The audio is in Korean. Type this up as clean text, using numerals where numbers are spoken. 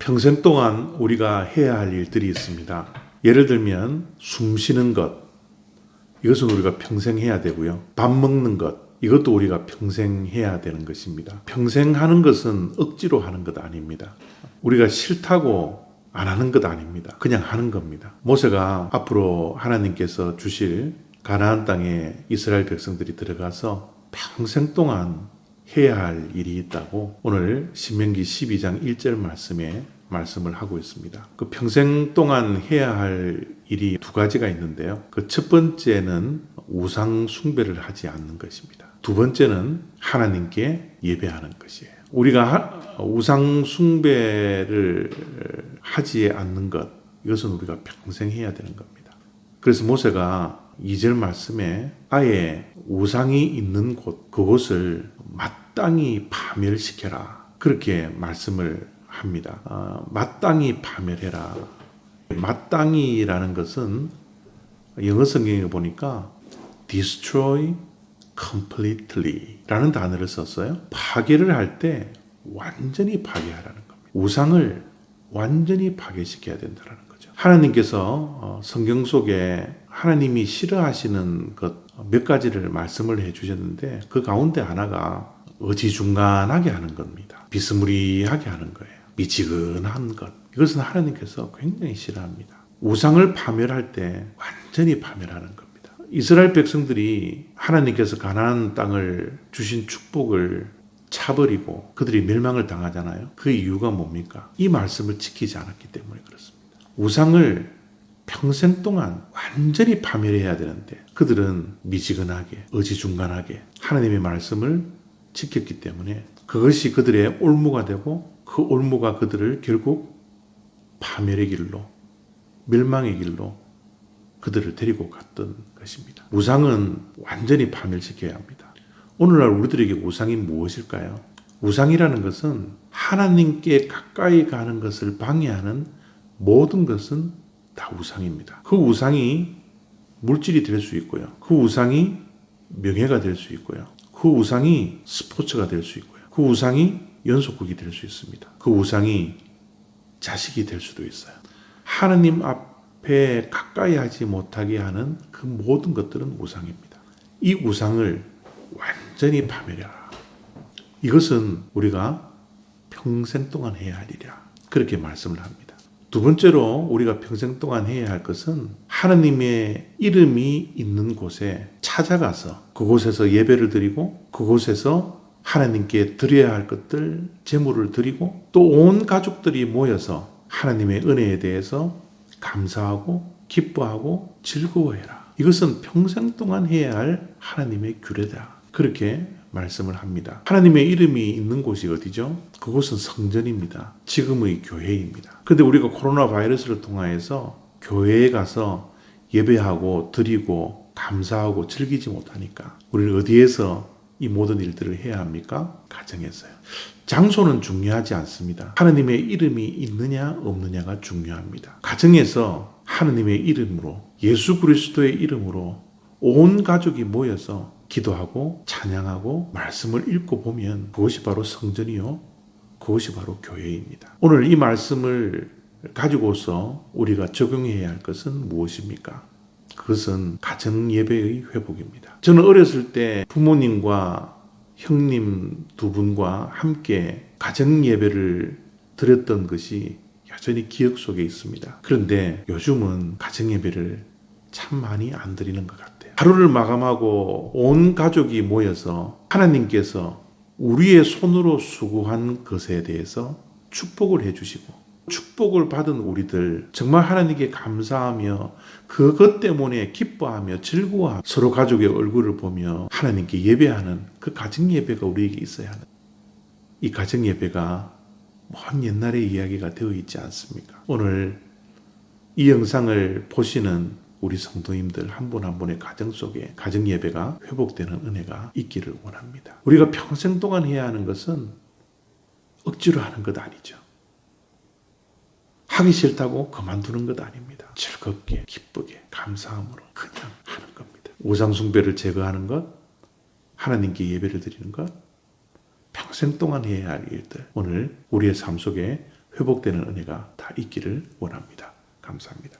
평생 동안 우리가 해야 할 일들이 있습니다. 예를 들면 숨 쉬는 것, 이것은 우리가 평생 해야 되고요. 밥 먹는 것, 이것도 우리가 평생 해야 되는 것입니다. 평생 하는 것은 억지로 하는 것 아닙니다. 우리가 싫다고 안 하는 것 아닙니다. 그냥 하는 겁니다. 모세가 앞으로 하나님께서 주실 가나안 땅에 이스라엘 백성들이 들어가서 평생 동안 해야 할 일이 있다고 오늘 신명기 12장 1절 말씀에 말씀을 하고 있습니다. 그 평생 동안 해야 할 일이 두 가지가 있는데요. 그 첫 번째는 우상 숭배를 하지 않는 것입니다. 두 번째는 하나님께 예배하는 것이에요. 우리가 우상 숭배를 하지 않는 것, 이것은 우리가 평생 해야 되는 겁니다. 그래서 모세가 2절 말씀에 아예 우상이 있는 곳, 그곳을 마땅히 파멸시켜라, 그렇게 말씀을 합니다. 마땅히 파멸해라. 마땅히라는 것은 영어 성경에 보니까 destroy completely 라는 단어를 썼어요. 파괴를 할 때 완전히 파괴하라는 겁니다. 우상을 완전히 파괴시켜야 된다는 거죠. 하나님께서 성경 속에 하나님이 싫어하시는 것 몇 가지를 말씀을 해주셨는데 그 가운데 하나가 어지중간하게 하는 겁니다. 비스무리하게 하는 거예요. 미지근한 것. 이것은 하나님께서 굉장히 싫어합니다. 우상을 파멸할 때 완전히 파멸하는 겁니다. 이스라엘 백성들이 하나님께서 가나안 땅을 주신 축복을 차버리고 그들이 멸망을 당하잖아요. 그 이유가 뭡니까? 이 말씀을 지키지 않았기 때문에 그렇습니다. 우상을 평생 동안 완전히 파멸해야 되는데 그들은 미지근하게 어지중간하게 하나님의 말씀을 지켰기 때문에 그것이 그들의 올무가 되고 그 올무가 그들을 결국 파멸의 길로, 멸망의 길로 그들을 데리고 갔던 것입니다. 우상은 완전히 파멸시켜야 합니다. 오늘날 우리들에게 우상이 무엇일까요? 우상이라는 것은 하나님께 가까이 가는 것을 방해하는 모든 것은 다 우상입니다. 그 우상이 물질이 될 수 있고요. 그 우상이 명예가 될 수 있고요. 그 우상이 스포츠가 될 수 있고요. 그 우상이 연속극이 될 수 있습니다. 그 우상이 자식이 될 수도 있어요. 하나님 앞에 가까이 하지 못하게 하는 그 모든 것들은 우상입니다. 이 우상을 완전히 파멸해라. 이것은 우리가 평생 동안 해야 할 일이야. 그렇게 말씀을 합니다. 두 번째로 우리가 평생 동안 해야 할 것은 하나님의 이름이 있는 곳에 찾아가서 그곳에서 예배를 드리고 그곳에서 하나님께 드려야 할 것들, 제물을 드리고 또 온 가족들이 모여서 하나님의 은혜에 대해서 감사하고 기뻐하고 즐거워해라. 이것은 평생 동안 해야 할 하나님의 규례다. 그렇게 말씀을 합니다. 하나님의 이름이 있는 곳이 어디죠? 그곳은 성전입니다. 지금의 교회입니다. 그런데 우리가 코로나 바이러스를 통하여서 교회에 가서 예배하고 드리고 감사하고 즐기지 못하니까 우리는 어디에서 이 모든 일들을 해야 합니까? 가정에서요. 장소는 중요하지 않습니다. 하나님의 이름이 있느냐 없느냐가 중요합니다. 가정에서 하나님의 이름으로, 예수 그리스도의 이름으로 온 가족이 모여서 기도하고 찬양하고 말씀을 읽고 보면 그것이 바로 성전이요, 그것이 바로 교회입니다. 오늘 이 말씀을 가지고서 우리가 적용해야 할 것은 무엇입니까? 그것은 가정 예배의 회복입니다. 저는 어렸을 때 부모님과 형님 두 분과 함께 가정 예배를 드렸던 것이 여전히 기억 속에 있습니다. 그런데 요즘은 가정 예배를 참 많이 안 드리는 것 같아요. 하루를 마감하고 온 가족이 모여서 하나님께서 우리의 손으로 수고한 것에 대해서 축복을 해주시고 축복을 받은 우리들 정말 하나님께 감사하며 그것 때문에 기뻐하며 즐거워하며 서로 가족의 얼굴을 보며 하나님께 예배하는 그 가정 예배가 우리에게 있어야 하는, 이 가정 예배가 먼 옛날의 이야기가 되어 있지 않습니까? 오늘 이 영상을 보시는 우리 성도님들 한 분 한 분의 가정 속에 가정 예배가 회복되는 은혜가 있기를 원합니다. 우리가 평생 동안 해야 하는 것은 억지로 하는 것 아니죠. 하기 싫다고 그만두는 것 아닙니다. 즐겁게 기쁘게 감사함으로 그냥 하는 겁니다. 우상 숭배를 제거하는 것, 하나님께 예배를 드리는 것, 평생 동안 해야 할 일들, 오늘 우리의 삶 속에 회복되는 은혜가 다 있기를 원합니다. 감사합니다.